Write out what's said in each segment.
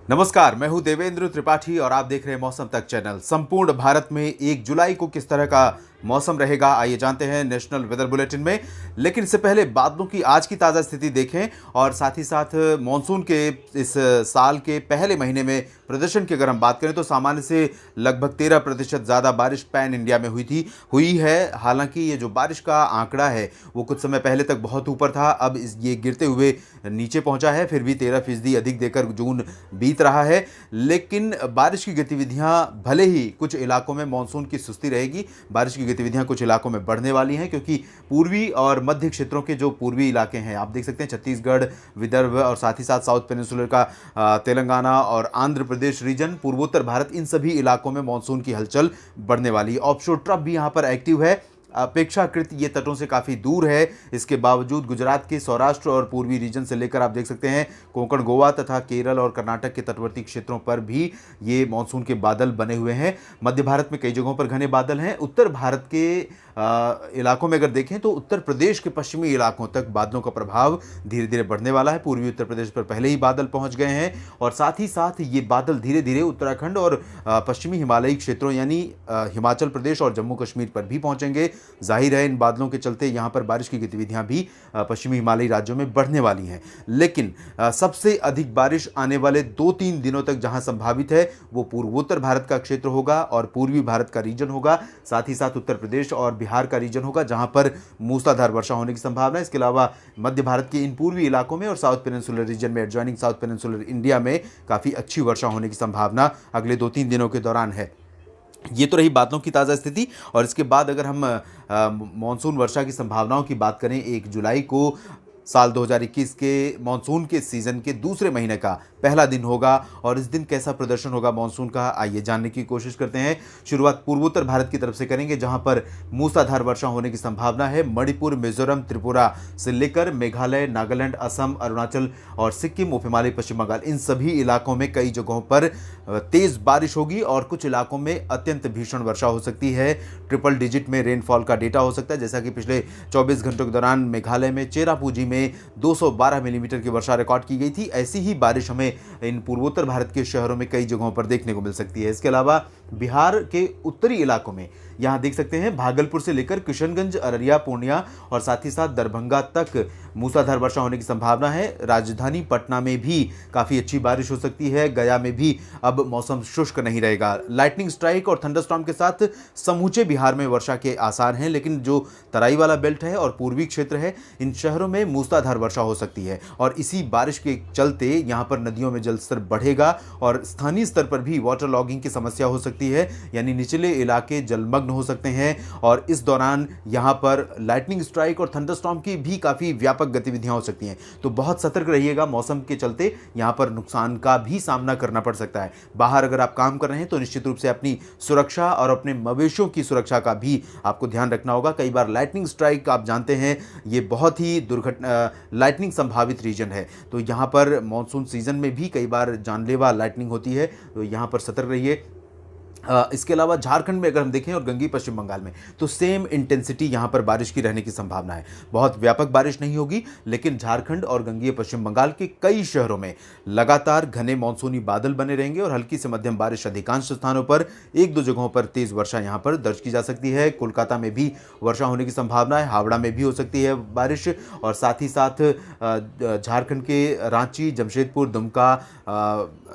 नमस्कार, मैं हूं देवेंद्र त्रिपाठी और आप देख रहे हैं मौसम तक चैनल। संपूर्ण भारत में 1 जुलाई को किस तरह का मौसम रहेगा, आइए जानते हैं नेशनल वेदर बुलेटिन में। लेकिन इससे पहले बादलों की आज की ताज़ा स्थिति देखें और साथ ही साथ मॉनसून के इस साल के पहले महीने में प्रदर्शन की अगर हम बात करें तो सामान्य से लगभग 13% ज़्यादा बारिश पैन इंडिया में हुई है। हालांकि ये जो बारिश का आंकड़ा है वो कुछ समय पहले तक बहुत ऊपर था, अब ये गिरते हुए नीचे पहुंचा है। फिर भी 13% अधिक देकर जून बीत रहा है। लेकिन बारिश की गतिविधियां भले ही कुछ इलाकों में मानसून की सुस्ती रहेगी, बारिश की गतिविधियां कुछ इलाकों में बढ़ने वाली हैं, क्योंकि पूर्वी और मध्य क्षेत्रों के जो पूर्वी इलाके हैं, आप देख सकते हैं छत्तीसगढ़, विदर्भ और साथ ही साथ साउथ पेनिनसुलर का तेलंगाना और आंध्र प्रदेश रीजन, पूर्वोत्तर भारत, इन सभी इलाकों में मानसून की हलचल बढ़ने वाली। ऑफशोर ट्रफ भी यहां पर एक्टिव है, अपेक्षाकृत ये तटों से काफ़ी दूर है। इसके बावजूद गुजरात के सौराष्ट्र और पूर्वी रीजन से लेकर आप देख सकते हैं कोंकण, गोवा तथा केरल और कर्नाटक के तटवर्ती क्षेत्रों पर भी ये मानसून के बादल बने हुए हैं। मध्य भारत में कई जगहों पर घने बादल हैं। उत्तर भारत के इलाकों में अगर देखें तो उत्तर प्रदेश के पश्चिमी इलाकों तक बादलों का प्रभाव धीरे धीरे बढ़ने वाला है। पूर्वी उत्तर प्रदेश पर पहले ही बादल पहुंच गए हैं और साथ ही साथ ये बादल धीरे धीरे उत्तराखंड और पश्चिमी हिमालयी क्षेत्रों यानी हिमाचल प्रदेश और जम्मू कश्मीर पर भी पहुंचेंगे। जाहिर है इन बादलों के चलते यहाँ पर बारिश की गतिविधियां भी पश्चिमी हिमालयी राज्यों में बढ़ने वाली हैं। लेकिन सबसे अधिक बारिश आने वाले 2-3 दिनों तक जहां संभावित है वो पूर्वोत्तर भारत का क्षेत्र होगा और पूर्वी भारत का रीजन होगा। साथ ही साथ उत्तर प्रदेश और बिहार का रीजन होगा जहां पर मूसलाधार वर्षा होने की संभावना है। इसके अलावा मध्य भारत के इन पूर्वी इलाकों में और साउथ पेनिनसुलर रीजन में, एडजॉइनिंग साउथ पेनिनसुलर इंडिया में काफ़ी अच्छी वर्षा होने की संभावना अगले 2-3 दिनों के दौरान है। ये तो रही बादलों की ताज़ा स्थिति। और इसके बाद अगर हम मानसून वर्षा की संभावनाओं की बात करें, 1 जुलाई को साल 2021 के मानसून के सीज़न के दूसरे महीने का पहला दिन होगा और इस दिन कैसा प्रदर्शन होगा मानसून का, आइए जानने की कोशिश करते हैं। शुरुआत पूर्वोत्तर भारत की तरफ से करेंगे जहां पर मूसलाधार वर्षा होने की संभावना है। मणिपुर, मिजोरम, त्रिपुरा से लेकर मेघालय, नागालैंड, असम, अरुणाचल और सिक्किम, उप हिमालय, पश्चिम बंगाल, इन सभी इलाकों में कई जगहों पर तेज बारिश होगी और कुछ इलाकों में अत्यंत भीषण वर्षा हो सकती है। ट्रिपल डिजिट में रेनफॉल का डेटा हो सकता है, जैसा कि पिछले 24 घंटों के दौरान मेघालय में चेरापूंजी में 212 मिलीमीटर की वर्षा रिकॉर्ड की गई थी। ऐसी ही बारिश हमें इन पूर्वोत्तर भारत के शहरों में कई जगहों पर देखने को मिल सकती है। इसके अलावा बिहार के उत्तरी इलाकों में यहाँ देख सकते हैं भागलपुर से लेकर किशनगंज, अररिया, पूर्णिया और साथ ही साथ दरभंगा तक मूसलाधार वर्षा होने की संभावना है। राजधानी पटना में भी काफ़ी अच्छी बारिश हो सकती है। गया में भी अब मौसम शुष्क नहीं रहेगा। लाइटनिंग स्ट्राइक और थंडरस्टॉर्म के साथ समूचे बिहार में वर्षा के आसार हैं, लेकिन जो तराई वाला बेल्ट है और पूर्वी क्षेत्र है, इन शहरों में मूसलाधार वर्षा हो सकती है और इसी बारिश के चलते यहाँ पर नदियों में जलस्तर बढ़ेगा और स्थानीय स्तर पर भी वाटर लॉगिंग की समस्या हो सकती है, यानी निचले इलाके जलमग्न हो सकते हैं। और इस दौरान यहाँ पर लाइटनिंग स्ट्राइक और थंडरस्टॉर्म की भी काफ़ी व्यापक गतिविधियां हो सकती हैं, तो बहुत सतर्क रहिएगा। मौसम के चलते यहाँ पर नुकसान का भी सामना करना पड़ सकता है। बाहर अगर आप काम कर रहे हैं तो निश्चित रूप से अपनी सुरक्षा और अपने मवेशियों की सुरक्षा का भी आपको ध्यान रखना होगा। कई बार लाइटनिंग स्ट्राइक, आप जानते हैं, ये बहुत ही लाइटनिंग संभावित रीजन है, तो यहाँ पर मानसून सीजन में भी कई बार जानलेवा लाइटनिंग होती है, तो यहाँ पर सतर्क रहिए। इसके अलावा झारखंड में अगर हम देखें और गंगी पश्चिम बंगाल में, तो सेम इंटेंसिटी यहाँ पर बारिश की रहने की संभावना है। बहुत व्यापक बारिश नहीं होगी, लेकिन झारखंड और गंगी पश्चिम बंगाल के कई शहरों में लगातार घने मानसूनी बादल बने रहेंगे और हल्की से मध्यम बारिश अधिकांश स्थानों पर, 1-2 जगहों पर तेज वर्षा यहाँ पर दर्ज की जा सकती है। कोलकाता में भी वर्षा होने की संभावना है, हावड़ा में भी हो सकती है बारिश और साथ ही साथ झारखंड के रांची, जमशेदपुर, दुमका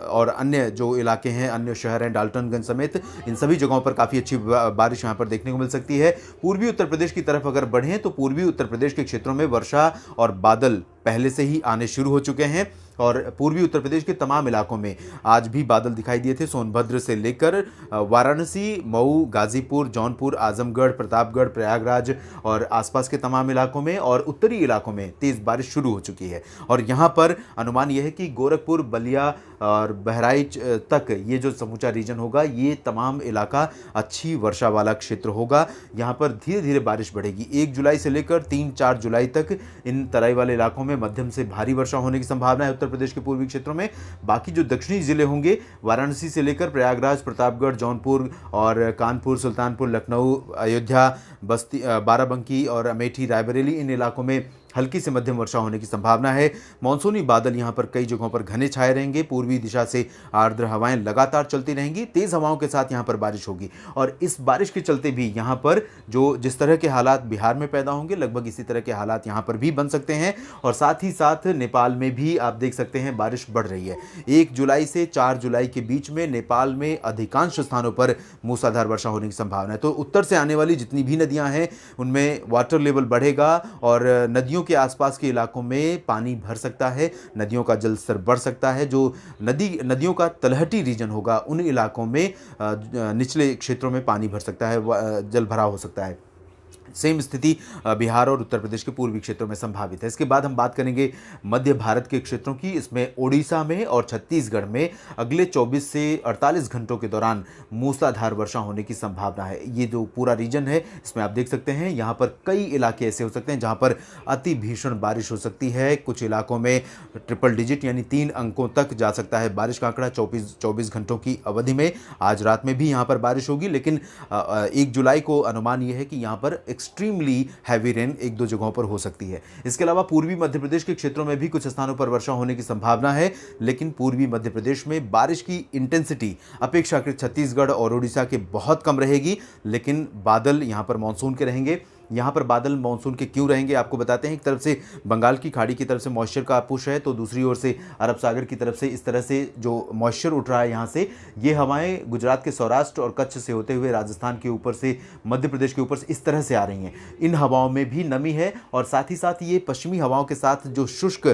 और अन्य जो इलाके हैं, अन्य शहर हैं, डाल्टनगंज समेत, इन सभी जगहों पर काफ़ी अच्छी बारिश यहाँ पर देखने को मिल सकती है। पूर्वी उत्तर प्रदेश की तरफ अगर बढ़ें तो पूर्वी उत्तर प्रदेश के क्षेत्रों में वर्षा और बादल पहले से ही आने शुरू हो चुके हैं और पूर्वी उत्तर प्रदेश के तमाम इलाकों में आज भी बादल दिखाई दिए थे। सोनभद्र से लेकर वाराणसी, मऊ, गाजीपुर, जौनपुर, आजमगढ़, प्रतापगढ़, प्रयागराज और आसपास के तमाम इलाकों में और उत्तरी इलाकों में तेज़ बारिश शुरू हो चुकी है। और यहाँ पर अनुमान यह है कि गोरखपुर, बलिया और बहराइच तक ये जो समूचा रीजन होगा, ये तमाम इलाका अच्छी वर्षा वाला क्षेत्र होगा। यहाँ पर धीरे धीरे बारिश बढ़ेगी। 1 जुलाई से लेकर 3-4 जुलाई तक इन तराई वाले इलाकों में मध्यम से भारी वर्षा होने की संभावना है उत्तर प्रदेश के पूर्वी क्षेत्रों में। बाकी जो दक्षिणी जिले होंगे, वाराणसी से लेकर प्रयागराज, प्रतापगढ़, जौनपुर और कानपुर, सुल्तानपुर, लखनऊ, अयोध्या, बस्ती, बाराबंकी और अमेठी, रायबरेली, इन इलाकों में हल्की से मध्यम वर्षा होने की संभावना है। मानसूनी बादल यहां पर कई जगहों पर घने छाए रहेंगे। पूर्वी दिशा से आर्द्र हवाएं लगातार चलती रहेंगी। तेज हवाओं के साथ यहां पर बारिश होगी और इस बारिश के चलते भी यहां पर जो जिस तरह के हालात बिहार में पैदा होंगे, लगभग इसी तरह के हालात यहां पर भी बन सकते हैं। और साथ ही साथ नेपाल में भी आप देख सकते हैं बारिश बढ़ रही है। 1 जुलाई से 4 जुलाई के बीच में नेपाल में अधिकांश स्थानों पर मूसलाधार वर्षा होने की संभावना है। तो उत्तर से आने वाली जितनी भी नदियां हैं उनमें वाटर लेवल बढ़ेगा और नदियों के आसपास के इलाकों में पानी भर सकता है, नदियों का जल स्तर बढ़ सकता है। जो नदियों का तलहटी रीजन होगा उन इलाकों में निचले क्षेत्रों में पानी भर सकता है, जल भराव हो सकता है। सेम स्थिति बिहार और उत्तर प्रदेश के पूर्वी क्षेत्रों में संभावित है। इसके बाद हम बात करेंगे मध्य भारत के क्षेत्रों की। इसमें ओडिशा में और छत्तीसगढ़ में अगले 24 से 48 घंटों के दौरान मूसलाधार वर्षा होने की संभावना है। ये जो पूरा रीजन है इसमें आप देख सकते हैं यहाँ पर कई इलाके ऐसे हो सकते हैं जहाँ पर अति भीषण बारिश हो सकती है। कुछ इलाकों में ट्रिपल डिजिट यानी 3 अंकों तक जा सकता है बारिश का आंकड़ा 24 घंटों की अवधि में। आज रात में भी यहाँ पर बारिश होगी, लेकिन 1 जुलाई को अनुमान यह है कि यहाँ पर एक्सट्रीमली हैवी रेन 1-2 जगहों पर हो सकती है। इसके अलावा पूर्वी मध्य प्रदेश के क्षेत्रों में भी कुछ स्थानों पर वर्षा होने की संभावना है, लेकिन पूर्वी मध्य प्रदेश में बारिश की इंटेंसिटी अपेक्षाकृत छत्तीसगढ़ और उड़ीसा के बहुत कम रहेगी, लेकिन बादल यहां पर मानसून के रहेंगे। यहाँ पर बादल मानसून के क्यों रहेंगे आपको बताते हैं। एक तरफ से बंगाल की खाड़ी की तरफ से मॉइस्चर का पुश है, तो दूसरी ओर से अरब सागर की तरफ से इस तरह से जो मॉइस्चर उठ रहा है यहाँ से, ये हवाएं गुजरात के सौराष्ट्र और कच्छ से होते हुए राजस्थान के ऊपर से मध्य प्रदेश के ऊपर से इस तरह से आ रही हैं। इन हवाओं में भी नमी है और साथ ही साथ ये पश्चिमी हवाओं के साथ जो शुष्क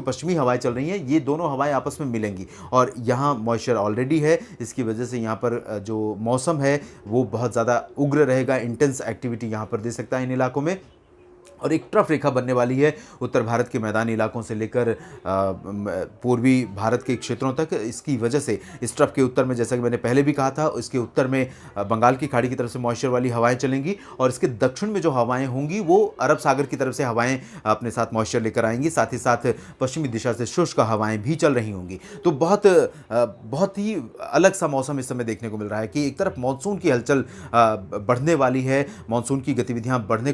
पश्चिमी हवाएं चल रही हैं, ये दोनों हवाएं आपस में मिलेंगी और यहाँ मॉइस्चर ऑलरेडी है। इसकी वजह से यहाँ पर जो मौसम है वो बहुत ज़्यादा उग्र रहेगा, इंटेंस एक्टिविटी यहाँ पर दे सकता है इन इलाकों में। और एक ट्रफ रेखा बनने वाली है उत्तर भारत के मैदानी इलाकों से लेकर पूर्वी भारत के क्षेत्रों तक। इसकी वजह से इस ट्रफ के उत्तर में, जैसा कि मैंने पहले भी कहा था, इसके उत्तर में बंगाल की खाड़ी की तरफ से मॉइस्चर वाली हवाएं चलेंगी और इसके दक्षिण में जो हवाएं होंगी वो अरब सागर की तरफ से हवाएं अपने साथ मॉइस्चर लेकर आएंगी। साथ ही साथ पश्चिमी दिशा से शुष्क हवाएं भी चल रही होंगी। तो बहुत ही अलग सा मौसम इस समय देखने को मिल रहा है कि एक तरफ मानसून की हलचल बढ़ने वाली है, मानसून की गतिविधियां बढ़ने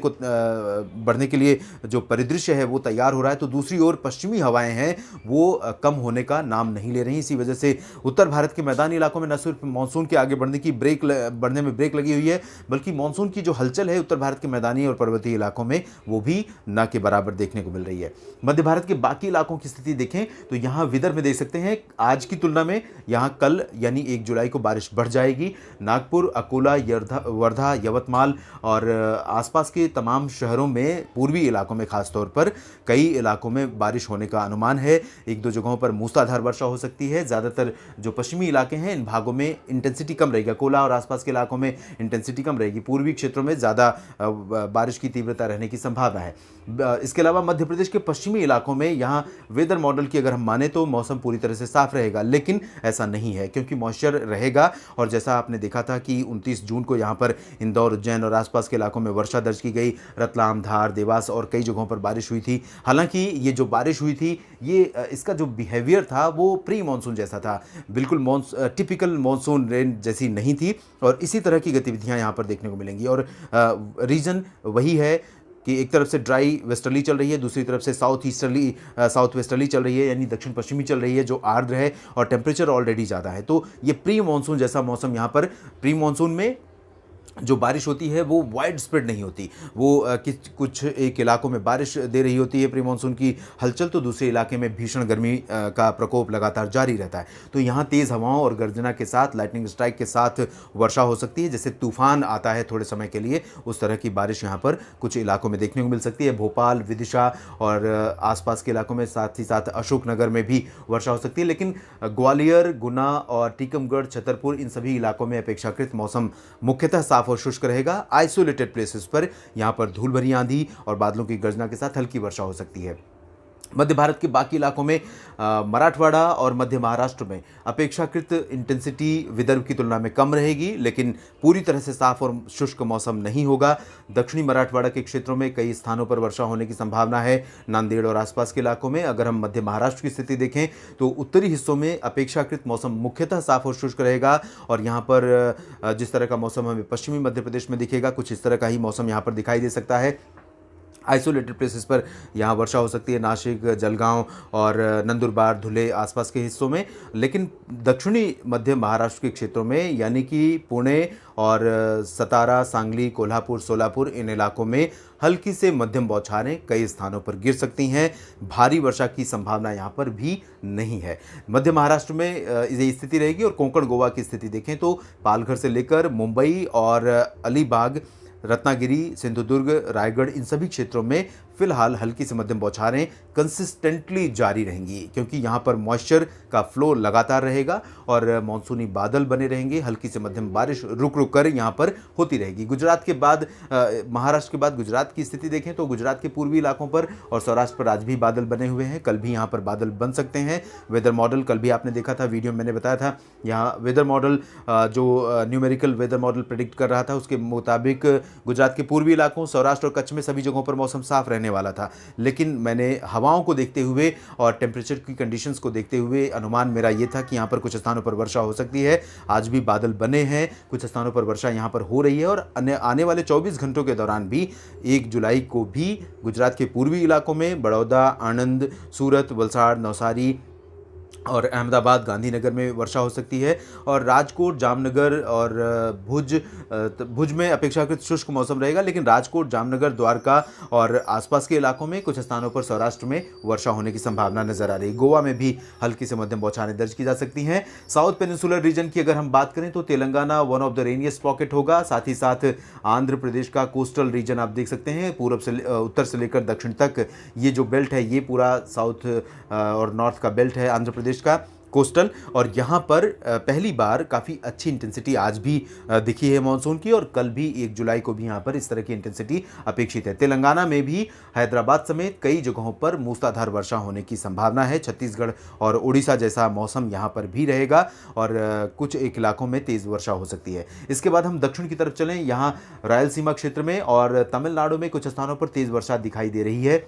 के लिए जो परिदृश्य है वो तैयार हो रहा है, तो दूसरी ओर पश्चिमी हवाएं हैं वो कम होने का नाम नहीं ले रही। इसी वजह से उत्तर भारत के मैदानी इलाकों में न सिर्फ मानसून के आगे बढ़ने में ब्रेक लगी हुई है, बल्कि मानसून की जो हलचल है उत्तर भारत के मैदानी और पर्वतीय इलाकों में वो भी न के बराबर देखने को मिल रही है। मध्य भारत के बाकी इलाकों की स्थिति देखें तो यहाँ विदर्भ में देख सकते हैं आज की तुलना में यहाँ कल यानी 1 जुलाई को बारिश बढ़ जाएगी। नागपुर, अकोला, वर्धा, यवतमाल और आसपास के तमाम शहरों में, पूर्वी इलाकों में खासतौर पर कई इलाकों में बारिश होने का अनुमान है। 1-2 जगहों पर मूसलाधार वर्षा हो सकती है। ज़्यादातर जो पश्चिमी इलाके हैं इन भागों में इंटेंसिटी कम रहेगी। कोला और आसपास के इलाकों में इंटेंसिटी कम रहेगी। पूर्वी क्षेत्रों में ज़्यादा बारिश की तीव्रता रहने की संभावना है। इसके अलावा मध्य प्रदेश के पश्चिमी इलाकों में यहाँ वेदर मॉडल की अगर हम माने तो मौसम पूरी तरह से साफ रहेगा, लेकिन ऐसा नहीं है क्योंकि मॉइस्चर रहेगा। और जैसा आपने देखा था कि 29 जून को यहाँ पर इंदौर, उज्जैन और आसपास के इलाकों में वर्षा दर्ज की गई। रतलाम, धार, देवास और कई जगहों पर बारिश हुई थी। हालांकि ये जो बारिश हुई थी ये इसका जो बिहेवियर था वो प्री मानसून जैसा था, बिल्कुल टिपिकल मानसून रेन जैसी नहीं थी और इसी तरह की गतिविधियां यहाँ पर देखने को मिलेंगी। और रीजन वही है कि एक तरफ से ड्राई वेस्टर्ली चल रही है, दूसरी तरफ से साउथ वेस्टर्ली चल रही है, यानी दक्षिण पश्चिमी चल रही है जो आर्द्र है और टेम्परेचर ऑलरेडी ज़्यादा है। तो ये प्री मानसून जैसा मौसम यहाँ पर, प्री मानसून में जो बारिश होती है वो वाइड स्प्रेड नहीं होती, वो कुछ एक इलाकों में बारिश दे रही होती है प्री मानसून की हलचल, तो दूसरे इलाके में भीषण गर्मी का प्रकोप लगातार जारी रहता है। तो यहाँ तेज़ हवाओं और गर्जना के साथ, लाइटनिंग स्ट्राइक के साथ वर्षा हो सकती है। जैसे तूफान आता है थोड़े समय के लिए, उस तरह की बारिश यहाँ पर कुछ इलाकों में देखने को मिल सकती है। भोपाल, विदिशा और आसपास के इलाकों में, साथ ही साथ अशोकनगर में भी वर्षा हो सकती है। लेकिन ग्वालियर, गुना और टीकमगढ़, छतरपुर, इन सभी इलाकों में अपेक्षाकृत मौसम मुख्यतः साफ और शुष्क रहेगा। आइसोलेटेड प्लेसेस पर यहां पर धूल भरी आंधी और बादलों की गर्जना के साथ हल्की वर्षा हो सकती है। मध्य भारत के बाकी इलाकों में, मराठवाड़ा और मध्य महाराष्ट्र में अपेक्षाकृत इंटेंसिटी विदर्भ की तुलना में कम रहेगी, लेकिन पूरी तरह से साफ और शुष्क मौसम नहीं होगा। दक्षिणी मराठवाड़ा के क्षेत्रों में कई स्थानों पर वर्षा होने की संभावना है। नांदेड़ और आसपास के इलाकों में। अगर हम मध्य महाराष्ट्र की स्थिति देखें तो उत्तरी हिस्सों में अपेक्षाकृत मौसम मुख्यतः साफ और शुष्क रहेगा और यहाँ पर जिस तरह का मौसम हमें पश्चिमी मध्य प्रदेश में दिखेगा, कुछ इस तरह का ही मौसम यहाँ पर दिखाई दे सकता है। आइसोलेटेड प्लेसेस पर यहाँ वर्षा हो सकती है, नासिक, जलगांव और नंदुरबार, धुले आसपास के हिस्सों में। लेकिन दक्षिणी मध्य महाराष्ट्र के क्षेत्रों में यानी कि पुणे और सतारा, सांगली, कोल्हापुर, सोलापुर, इन इलाकों में हल्की से मध्यम बौछारें कई स्थानों पर गिर सकती हैं। भारी वर्षा की संभावना यहाँ पर भी नहीं है। मध्य महाराष्ट्र में ये स्थिति रहेगी। और कोंकण गोवा की स्थिति देखें तो पालघर से लेकर मुंबई और अलीबाग, रत्नागिरी, सिंधुदुर्ग, रायगढ़, इन सभी क्षेत्रों में फिलहाल हल्की से मध्यम बौछारें कंसिस्टेंटली जारी रहेंगी, क्योंकि यहाँ पर मॉइस्चर का फ्लो लगातार रहेगा और मॉनसूनी बादल बने रहेंगे। हल्की से मध्यम बारिश रुक रुक कर यहाँ पर होती रहेगी। गुजरात के बाद महाराष्ट्र के बाद गुजरात की स्थिति देखें तो गुजरात के पूर्वी इलाकों पर और सौराष्ट्र पर आज भी बादल बने हुए हैं। कल भी यहाँ पर बादल बन सकते हैं। वेदर मॉडल कल भी आपने देखा था, वीडियो मैंने बताया था। यहाँ वेदर मॉडल जो न्यूमेरिकल वेदर मॉडल प्रेडिक्ट कर रहा था, उसके मुताबिक गुजरात के पूर्वी इलाकों, सौराष्ट्र और कच्छ में सभी जगहों पर मौसम साफ रहने वाला था। लेकिन मैंने हवाओं को देखते हुए और टेम्परेचर की कंडीशंस को देखते हुए अनुमान मेरा ये था कि यहाँ पर कुछ स्थानों पर वर्षा हो सकती है। आज भी बादल बने हैं, कुछ स्थानों पर वर्षा यहाँ पर हो रही है। और आने वाले 24 घंटों के दौरान भी 1 जुलाई को भी गुजरात के पूर्वी इलाकों में बड़ौदा, आणंद, सूरत, वलसाड़, नवसारी और अहमदाबाद, गांधीनगर में वर्षा हो सकती है। और राजकोट, जामनगर और भुज में अपेक्षाकृत शुष्क मौसम रहेगा। लेकिन राजकोट, जामनगर, द्वारका और आसपास के इलाकों में कुछ स्थानों पर सौराष्ट्र में वर्षा होने की संभावना नजर आ रही है। गोवा में भी हल्की से मध्यम बौछारें दर्ज की जा सकती हैं। साउथ पेनिनसुलर रीजन की अगर हम बात करें तो Telangana one of the rainiest pocket होगा। साथ ही साथ आंध्र प्रदेश का कोस्टल रीजन आप देख सकते हैं, पूर्व से उत्तर से लेकर दक्षिण तक ये जो बेल्ट है, ये पूरा साउथ और नॉर्थ का बेल्ट है आंध्र प्रदेश का कोस्टल। और यहाँ पर पहली बार काफ़ी अच्छी इंटेंसिटी आज भी दिखी है मानसून की। और कल भी 1 जुलाई को भी यहाँ पर इस तरह की इंटेंसिटी अपेक्षित है। तेलंगाना में भी हैदराबाद समेत कई जगहों पर मूसलाधार वर्षा होने की संभावना है। छत्तीसगढ़ और उड़ीसा जैसा मौसम यहाँ पर भी रहेगा और कुछ एक इलाकों में तेज़ वर्षा हो सकती है। इसके बाद हम दक्षिण की तरफ चलें। यहाँ रायलसीमा क्षेत्र में और तमिलनाडु में कुछ स्थानों पर तेज़ वर्षा दिखाई दे रही है।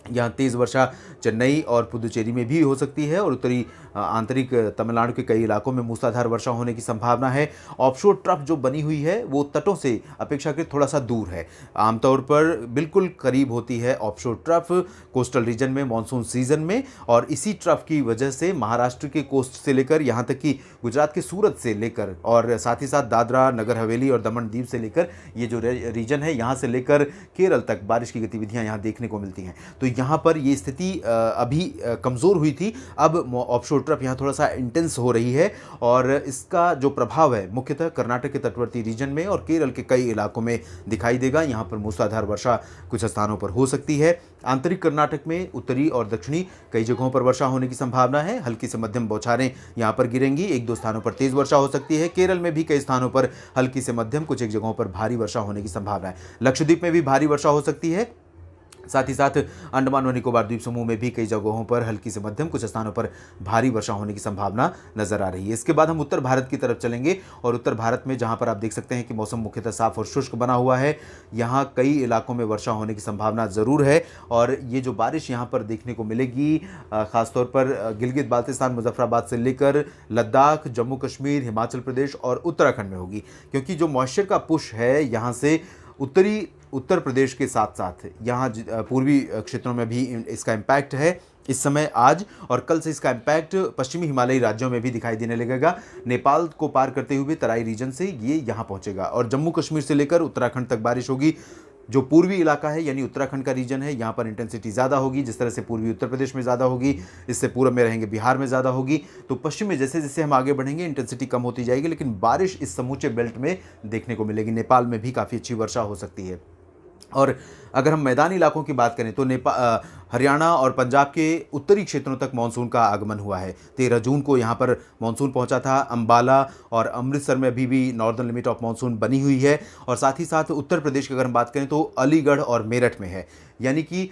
यहाँ तेज़ वर्षा चेन्नई और पुदुचेरी में भी हो सकती है और उत्तरी आंतरिक तमिलनाडु के कई इलाकों में मूसलाधार वर्षा होने की संभावना है। ऑफशोर ट्रफ जो बनी हुई है वो तटों से अपेक्षाकृत थोड़ा सा दूर है, आमतौर पर बिल्कुल करीब होती है ऑफशोर ट्रफ कोस्टल रीजन में मानसून सीजन में। और इसी ट्रफ की वजह से महाराष्ट्र के कोस्ट से लेकर यहाँ तक कि गुजरात के सूरत से लेकर और साथ ही साथ दादरा, नगर हवेली और दमन दीव से लेकर ये जो रीजन है, यहाँ से लेकर केरल तक बारिश की गतिविधियाँ यहाँ देखने को मिलती हैं। तो यहाँ पर ये स्थिति अभी कमज़ोर हुई थी, अब ऑफशोर ट्रफ यहाँ थोड़ा सा इंटेंस हो रही है और इसका जो प्रभाव है मुख्यतः कर्नाटक के तटवर्ती रीजन में और केरल के कई इलाकों में दिखाई देगा। यहाँ पर मूसलाधार वर्षा कुछ स्थानों पर हो सकती है। आंतरिक कर्नाटक में उत्तरी और दक्षिणी कई जगहों पर वर्षा होने की संभावना है। हल्की से मध्यम बौछारें यहाँ पर गिरेंगी, 1-2 स्थानों पर तेज वर्षा हो सकती है। केरल में भी कई स्थानों पर हल्की से मध्यम, कुछ एक जगहों पर भारी वर्षा होने की संभावना है। लक्षद्वीप में भी भारी वर्षा हो सकती है। साथ ही साथ अंडमान और निकोबार द्वीप समूह में भी कई जगहों पर हल्की से मध्यम, कुछ स्थानों पर भारी वर्षा होने की संभावना नजर आ रही है। इसके बाद हम उत्तर भारत की तरफ चलेंगे और उत्तर भारत में जहां पर आप देख सकते हैं कि मौसम मुख्यतः साफ और शुष्क बना हुआ है, यहां कई इलाकों में वर्षा होने की संभावना ज़रूर है। और ये जो बारिश यहाँ पर देखने को मिलेगी खासतौर पर गिलगित बाल्तिस्तान, मुजफ्फराबाद से लेकर लद्दाख, जम्मू कश्मीर, हिमाचल प्रदेश और उत्तराखंड में होगी, क्योंकि जो मॉइस्चर का पुश है यहाँ से उत्तर प्रदेश के साथ साथ यहाँ पूर्वी क्षेत्रों में भी इसका इम्पैक्ट है। इस समय आज और कल से इसका इम्पैक्ट पश्चिमी हिमालयी राज्यों में भी दिखाई देने लगेगा। नेपाल को पार करते हुए तराई रीजन से ये यहाँ पहुँचेगा और जम्मू कश्मीर से लेकर उत्तराखंड तक बारिश होगी। जो पूर्वी इलाका है यानी उत्तराखंड का रीजन है, यहाँ पर इंटेंसिटी ज़्यादा होगी। जिस तरह से पूर्वी उत्तर प्रदेश में ज़्यादा होगी, इससे पूर्व में रहेंगे बिहार में ज़्यादा होगी। तो पश्चिम में जैसे जैसे हम आगे बढ़ेंगे इंटेंसिटी कम होती जाएगी, लेकिन बारिश इस समूचे बेल्ट में देखने को मिलेगी। नेपाल में भी काफ़ी अच्छी वर्षा हो सकती है। और अगर हम मैदानी इलाकों की बात करें तो हरियाणा और पंजाब के उत्तरी क्षेत्रों तक मानसून का आगमन हुआ है। 13 जून को यहाँ पर मानसून पहुँचा था। अंबाला और अमृतसर में अभी भी नॉर्दर्न लिमिट ऑफ मानसून बनी हुई है। और साथ ही साथ उत्तर प्रदेश की अगर हम बात करें तो अलीगढ़ और मेरठ में है, यानी कि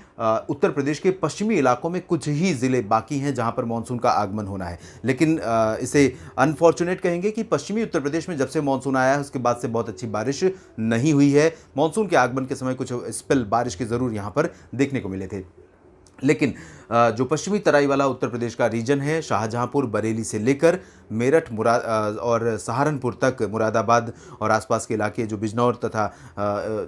उत्तर प्रदेश के पश्चिमी इलाकों में कुछ ही ज़िले बाकी हैं जहाँ पर मानसून का आगमन होना है। लेकिन इसे अनफॉर्चुनेट कहेंगे कि पश्चिमी उत्तर प्रदेश में जब से मानसून आया है उसके बाद से बहुत अच्छी बारिश नहीं हुई है। मानसून के आगमन के समय कुछ स्पेल बारिश के ज़रूर यहाँ पर देखने को मिले थे, लेकिन जो पश्चिमी तराई वाला उत्तर प्रदेश का रीजन है, शाहजहांपुर, बरेली से लेकर मेरठ और सहारनपुर तक, मुरादाबाद और आसपास के इलाके जो बिजनौर तथा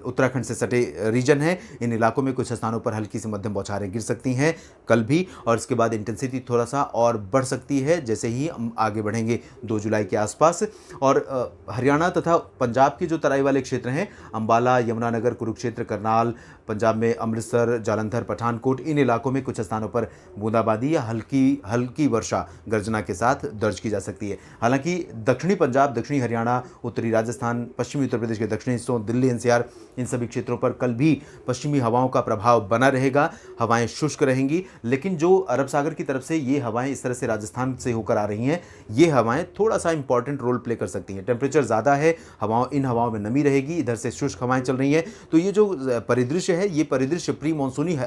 उत्तराखंड से सटे रीजन है, इन इलाकों में कुछ स्थानों पर हल्की से मध्यम बौछारें गिर सकती हैं कल भी, और इसके बाद इंटेंसिटी थोड़ा सा और बढ़ सकती है जैसे ही हम आगे बढ़ेंगे 2 जुलाई के आसपास। और हरियाणा तथा पंजाब के जो तराई वाले क्षेत्र हैं, अंबाला, यमुनानगर, कुरुक्षेत्र, करनाल, पंजाब में अमृतसर, जालंधर, पठानकोट, इन इलाकों में कुछ स्थानों पर बूंदाबांदी या हल्की वर्षा गर्जना के साथ दर्ज की जा सकती है। हालांकि दक्षिणी पंजाब, दक्षिणी हरियाणा, उत्तरी राजस्थान, पश्चिमी उत्तर प्रदेश के दक्षिणी हिस्सों, दिल्ली एनसीआर, इन सभी क्षेत्रों पर कल भी पश्चिमी हवाओं का प्रभाव बना रहेगा। हवाएं शुष्क रहेंगी, लेकिन जो अरब सागर की तरफ से ये हवाएं इस तरह से राजस्थान से होकर आ रही हैं, ये हवाएं थोड़ा सा इंपॉर्टेंट रोल प्ले कर सकती हैं। टेम्परेचर ज़्यादा है, इन हवाओं में नमी रहेगी, इधर से शुष्क हवाएं चल रही हैं, तो ये जो परिदृश्य है, ये परिदृश्य प्री मानसूनी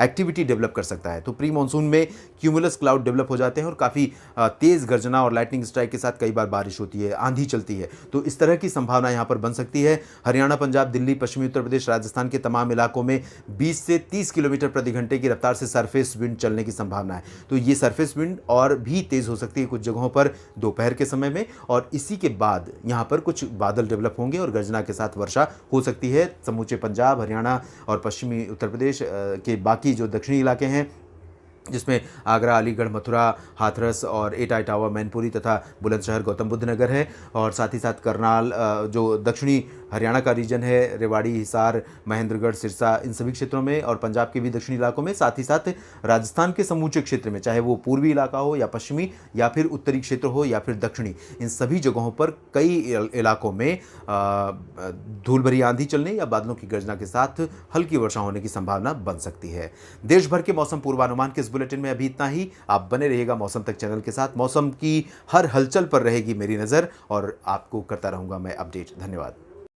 एक्टिविटी डेवलप कर सकता है। तो प्री मानसून में क्यूमुलस क्लाउड डेवलप हो जाते हैं और काफ़ी तेज़ गर्जना और लाइटनिंग स्ट्राइक के साथ कई बार बारिश होती है, आंधी चलती है, तो इस तरह की संभावना यहाँ पर बन सकती है। हरियाणा, पंजाब, दिल्ली, पश्चिमी उत्तर प्रदेश, राजस्थान के तमाम इलाकों में 20 से 30 किलोमीटर प्रति घंटे की रफ्तार से सरफेस विंड चलने की संभावना है। तो ये सरफेस विंड और भी तेज़ हो सकती है कुछ जगहों पर दोपहर के समय में, और इसी के बाद यहाँ पर कुछ बादल डेवलप होंगे और गर्जना के साथ वर्षा हो सकती है। समूचे पंजाब, हरियाणा और पश्चिमी उत्तर प्रदेश के बाकी जो दक्षिणी इलाके हैं, जिसमें आगरा, अलीगढ़, मथुरा, हाथरस और एटा, इटावा, मैनपुरी तथा बुलंदशहर, गौतम बुद्ध नगर है, और साथ ही साथ करनाल, जो दक्षिणी हरियाणा का रीजन है, रेवाड़ी, हिसार, महेंद्रगढ़, सिरसा, इन सभी क्षेत्रों में, और पंजाब के भी दक्षिणी इलाकों में, साथ ही साथ राजस्थान के समूचे क्षेत्र में, चाहे वो पूर्वी इलाका हो या पश्चिमी या फिर उत्तरी क्षेत्र हो या फिर दक्षिणी, इन सभी जगहों पर कई इलाकों में धूल भरी आंधी चलने या बादलों की गर्जना के साथ हल्की वर्षा होने की संभावना बन सकती है। देश भर के मौसम पूर्वानुमान के इस बुलेटिन में अभी इतना ही। आप बने रहिएगा मौसम तक चैनल के साथ। मौसम की हर हलचल पर रहेगी मेरी नज़र और आपको करता रहूंगा मैं अपडेट। धन्यवाद।